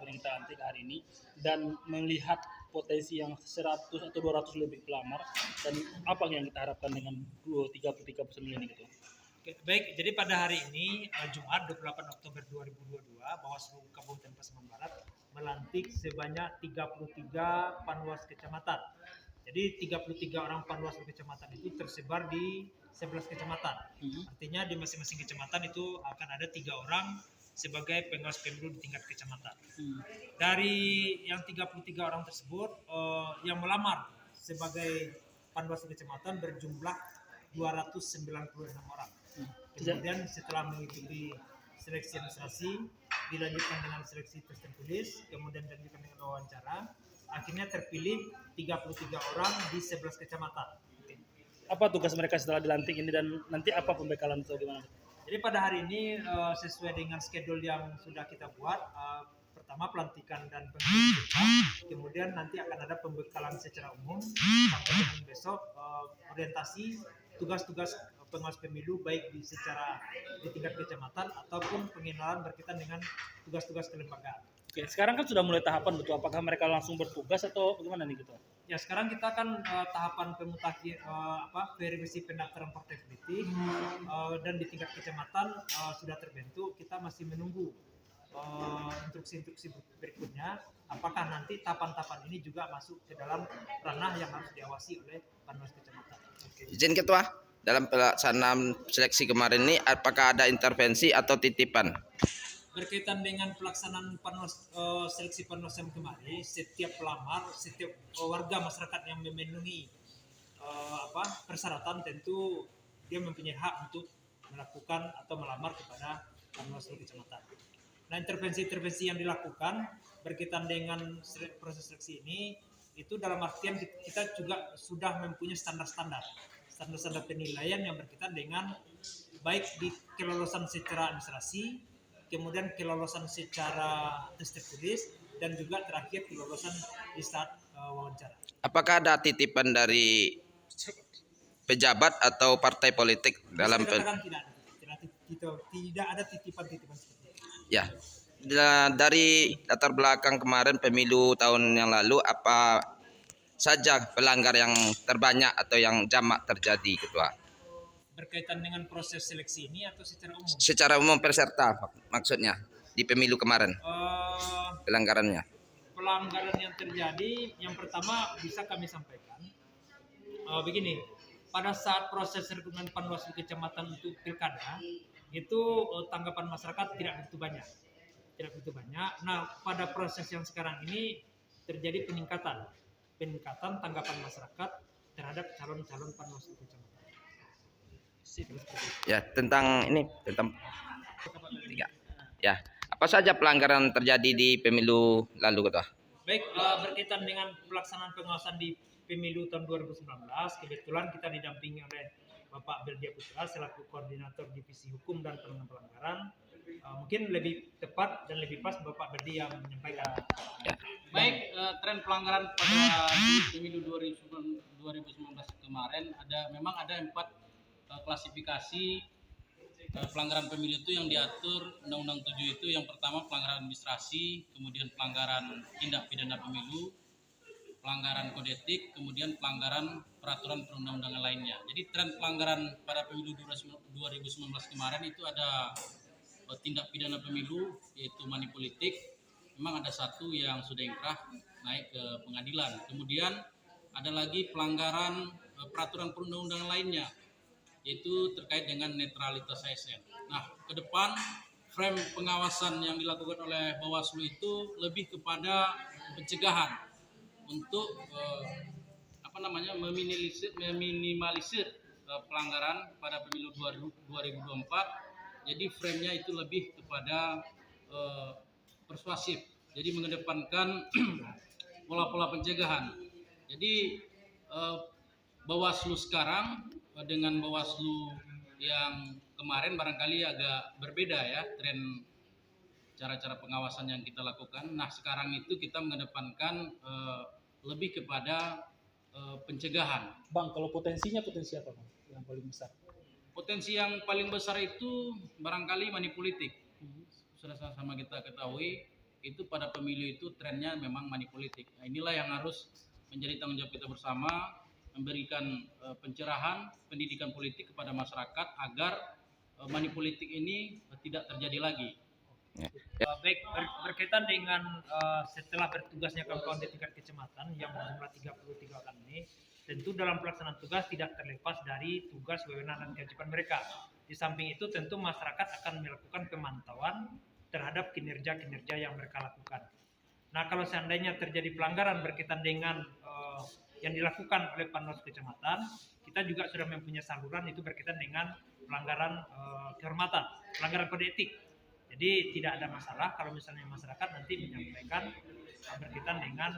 ataupun yang kita lantik hari ini, dan melihat potensi yang 100 atau 200 lebih pelamar, dan apa yang kita harapkan dengan 33 personil ini gitu. Oke, baik, jadi pada hari ini Jumat 28 Oktober 2022 Bawaslu Kabupaten Pasaman Barat melantik sebanyak 33 panwas kecamatan. Jadi 33 orang panwaslu kecamatan itu tersebar di 11 kecamatan. Artinya di masing-masing kecamatan itu akan ada 3 orang sebagai pengawas pemilu di tingkat kecamatan. Dari yang 33 orang tersebut yang melamar sebagai panwaslu kecamatan berjumlah 296 orang. Kemudian setelah mengikuti seleksi administrasi, dilanjutkan dengan seleksi tes tertulis, kemudian dilanjutkan dengan wawancara, akhirnya terpilih 33 orang di 11 kecamatan. Apa tugas mereka setelah dilantik ini dan nanti apa pembekalan atau gimana? Jadi pada hari ini sesuai dengan schedule yang sudah kita buat, pertama pelantikan dan pengumuman, kemudian nanti akan ada pembekalan secara umum sampai dengan besok orientasi tugas-tugas pengawas pemilu baik di tingkat kecamatan ataupun pengenalan berkaitan dengan tugas-tugas kelembagaan. Oke, sekarang kan sudah mulai tahapan betul. Apakah mereka langsung bertugas atau bagaimana nih gitu? Ya, sekarang kita kan tahapan pemutakhir verifikasi pendaftaran partai politik dan di tingkat kecamatan sudah terbentuk. Kita masih menunggu instruksi-instruksi berikutnya. Apakah nanti tahapan-tahapan ini juga masuk ke dalam ranah yang harus diawasi oleh panwas kecamatan? Oke. Izin Ketua, dalam pelaksanaan seleksi kemarin ini apakah ada intervensi atau titipan? Berkaitan dengan pelaksanaan seleksi panwas yang kemarin, setiap pelamar, setiap warga masyarakat yang memenuhi persyaratan tentu dia mempunyai hak untuk melakukan atau melamar kepada panwaslu kecamatan. Nah, intervensi-intervensi yang dilakukan berkaitan dengan proses seleksi ini itu dalam artian kita juga sudah mempunyai standar-standar penilaian yang berkaitan dengan baik di kelolosan secara administrasi, kemudian kelolosan secara tes tertulis, dan juga terakhir kelolosan di saat wawancara. Apakah ada titipan dari pejabat atau partai politik dalam tidak ada titipan-titipan seperti itu. Ya. Dari latar belakang kemarin pemilu tahun yang lalu, apa saja pelanggar yang terbanyak atau yang jamak terjadi, Ketua? Berkaitan dengan proses seleksi ini atau secara umum? Secara umum peserta maksudnya di pemilu kemarin. Pelanggarannya. Pelanggaran yang terjadi, yang pertama bisa kami sampaikan begini, pada saat proses rekrutmen panwaslu kecamatan untuk pilkada itu tanggapan masyarakat tidak begitu banyak. Nah, pada proses yang sekarang ini terjadi peningkatan tanggapan masyarakat terhadap calon-calon panwaslu kecamatan. Ya, tentang ya, apa saja pelanggaran terjadi di pemilu lalu, Ketua? Baik, berkaitan dengan pelaksanaan pengawasan di pemilu tahun 2019, kebetulan kita didampingi oleh Bapak Belgia Putra selaku koordinator divisi hukum dan penanganan pelanggaran. Mungkin lebih tepat dan lebih pas Bapak Beldi yang menyampaikan. Ya. Baik, tren pelanggaran pada pemilu 2019 kemarin memang ada 4 klasifikasi pelanggaran pemilu itu yang diatur Undang-Undang 7 itu. Yang pertama pelanggaran administrasi, kemudian pelanggaran tindak pidana pemilu, pelanggaran kode etik, kemudian pelanggaran peraturan perundang-undangan lainnya. Jadi tren pelanggaran pada pemilu 2019 kemarin itu ada tindak pidana pemilu yaitu money politik, memang ada 1 yang sudah inkrah naik ke pengadilan. Kemudian ada lagi pelanggaran peraturan perundang-undangan lainnya yaitu terkait dengan netralitas ASN. Nah, ke depan frame pengawasan yang dilakukan oleh Bawaslu itu lebih kepada pencegahan untuk meminimalisir pelanggaran pada pemilu 2024. Jadi frame-nya itu lebih kepada persuasif. Jadi mengedepankan pola-pola pencegahan. Jadi Bawaslu sekarang dengan Bawaslu yang kemarin barangkali agak berbeda ya tren cara-cara pengawasan yang kita lakukan. Nah, sekarang itu kita mengedepankan lebih kepada pencegahan. Bang, kalau potensi apa, Bang, yang paling besar? Potensi yang paling besar itu barangkali money politik. Sudah sama kita ketahui itu pada pemilu itu trennya memang money politik. Nah, inilah yang harus menjadi tanggung jawab kita bersama, memberikan pencerahan, pendidikan politik kepada masyarakat agar money politik ini tidak terjadi lagi. Baik, berkaitan dengan setelah bertugasnya kawan-kawan di tingkat kecamatan yang berjumlah 33 orang ini, tentu dalam pelaksanaan tugas tidak terlepas dari tugas, wewenang, dan kewajiban mereka. Di samping itu tentu masyarakat akan melakukan pemantauan terhadap kinerja-kinerja yang mereka lakukan. Nah, kalau seandainya terjadi pelanggaran berkaitan dengan yang dilakukan oleh panwas kecamatan, kita juga sudah mempunyai saluran itu berkaitan dengan pelanggaran kehormatan, pelanggaran kode etik. Jadi tidak ada masalah kalau misalnya masyarakat nanti menyampaikan berkaitan dengan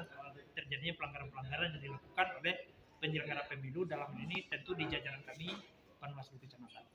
terjadinya pelanggaran-pelanggaran yang dilakukan oleh penyelenggara pemilu, dalam ini tentu di jajaran kami Panwaslu Kecamatan.